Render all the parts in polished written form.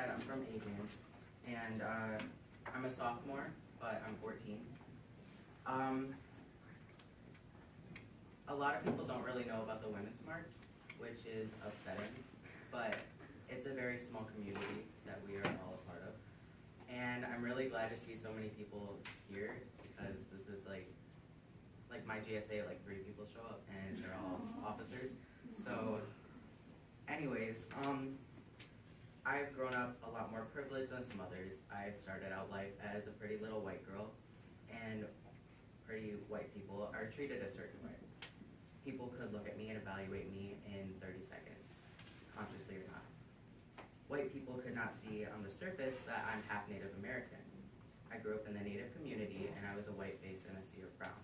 said, I'm from Adrian, and I'm a sophomore, but I'm 14. A lot of people don't really know about the Women's March, which is upsetting, but it's a very small community that we are all a part of. And I'm really glad to see so many people here, because this is like my GSA, like 3 people show up, and they're all officers. So anyways, I've grown up a lot more privileged than some others. I started out life as a pretty little white girl, and pretty white people are treated a certain way. People could look at me and evaluate me in 30 seconds, consciously or not. White people could not see on the surface that I'm half Native American. I grew up in the Native community, and I was a white face in a sea of brown.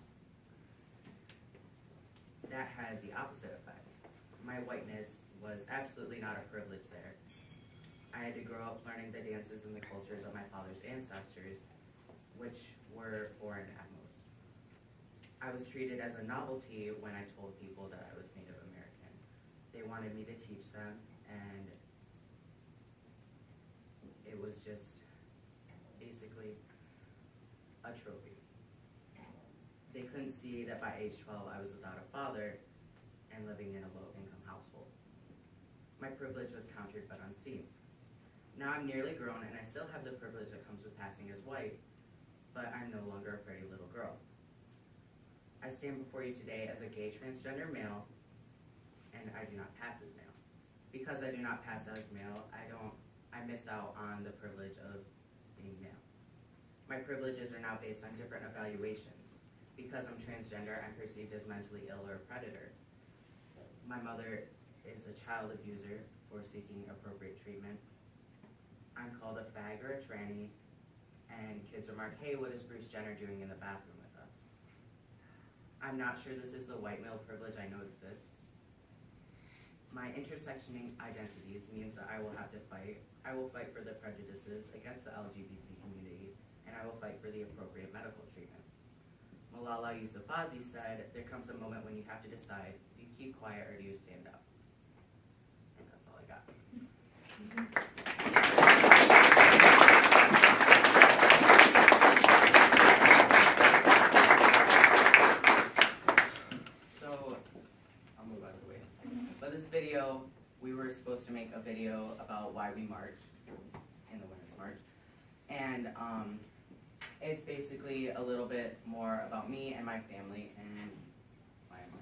That had the opposite effect. My whiteness was absolutely not a privilege there. I had to grow up learning the dances and the cultures of my father's ancestors, which were foreign at most. I was treated as a novelty when I told people that I was Native American. They wanted me to teach them, and it was just basically a trophy. They couldn't see that by age 12 I was without a father and living in a low-income household. My privilege was countered but unseen. Now I'm nearly grown, and I still have the privilege that comes with passing as white, but I'm no longer a pretty little girl. I stand before you today as a gay transgender male, and I do not pass as male. Because I do not pass as male, I miss out on the privilege of being male. My privileges are now based on different evaluations. Because I'm transgender, I'm perceived as mentally ill or a predator. My mother is a child abuser for seeking appropriate treatment. I'm called a fag or a tranny, and kids remark, "Hey, what is Bruce Jenner doing in the bathroom with us?" I'm not sure this is the white male privilege I know exists. My intersectioning identities means that I will have to fight. I will fight for the prejudices against the LGBT community, and I will fight for the appropriate medical treatment. Malala Yousafzai said, "There comes a moment when you have to decide, do you keep quiet or do you stand up?" And that's all I got. Video, we were supposed to make a video about why we march in the Women's March, and it's basically a little bit more about me and my family and why I'm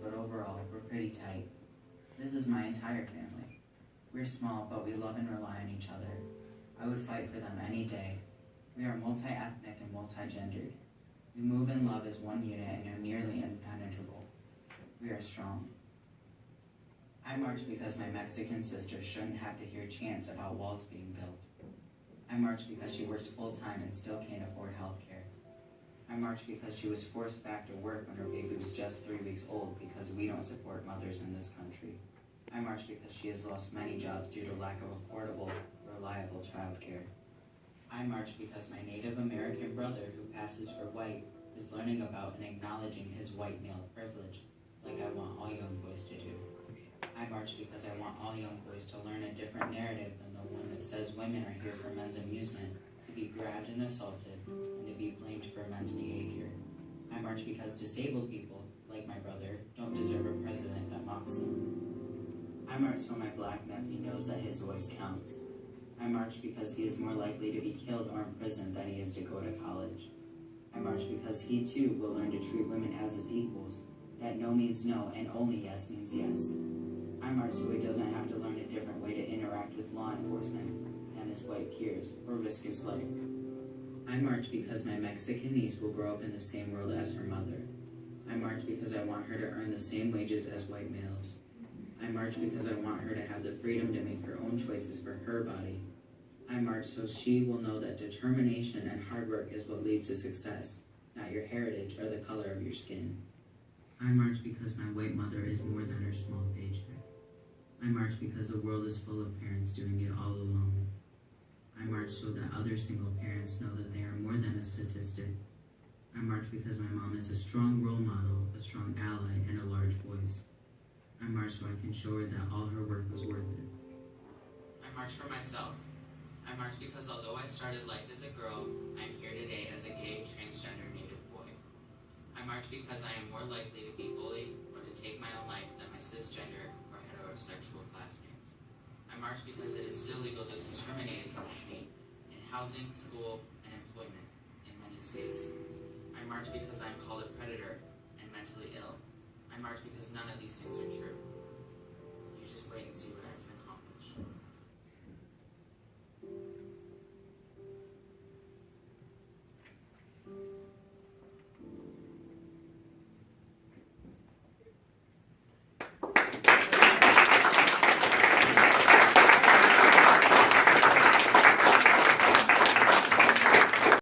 But overall, we're pretty tight. This is my entire family. We're small, but we love and rely on each other. I would fight for them any day. We are multi-ethnic and multi-gendered. We move and love as one unit and are nearly impenetrable. We are strong. I march because my Mexican sister shouldn't have to hear chants about walls being built. I march because she works full-time and still can't afford health care. I march because she was forced back to work when her baby was just 3 weeks old because we don't support mothers in this country. I march because she has lost many jobs due to lack of affordable, reliable childcare. I march because my Native American brother who passes for white is learning about and acknowledging his white male privilege, like I want all young boys to do. I march because I want all young boys to learn a different narrative than the one that says women are here for men's amusement, to be grabbed and assaulted, and to be blamed for men's behavior. I march because disabled people, like my brother, don't deserve a president that mocks them. I march so my black nephew knows that his voice counts. I march because he is more likely to be killed or imprisoned than he is to go to college. I march because he too will learn to treat women as his equals, that no means no and only yes means yes. I march so he doesn't have to learn a different way to interact with law enforcement than his white peers or risk his life. I march because my Mexican niece will grow up in the same world as her mother. I march because I want her to earn the same wages as white males. I march because I want her to have the freedom to make her own choices for her body. I march so she will know that determination and hard work is what leads to success, not your heritage or the color of your skin. I march because my white mother is more than her small paycheck. I march because the world is full of parents doing it all alone. I march so that other single parents know that they are more than a statistic. I march because my mom is a strong role model, a strong ally, and a large voice. I march so I can show her that all her work was worth it. I march for myself. I march because although I started life as a girl, I am here today as a gay, transgender Native boy. I march because I am more likely to be bullied or to take my own life than my cisgender or heterosexual classmates. I march because it is still legal to discriminate against me in housing, school, and employment in many states. I march because I am called a predator and mentally ill. I march because none of these things are true. You just wait and see what happens.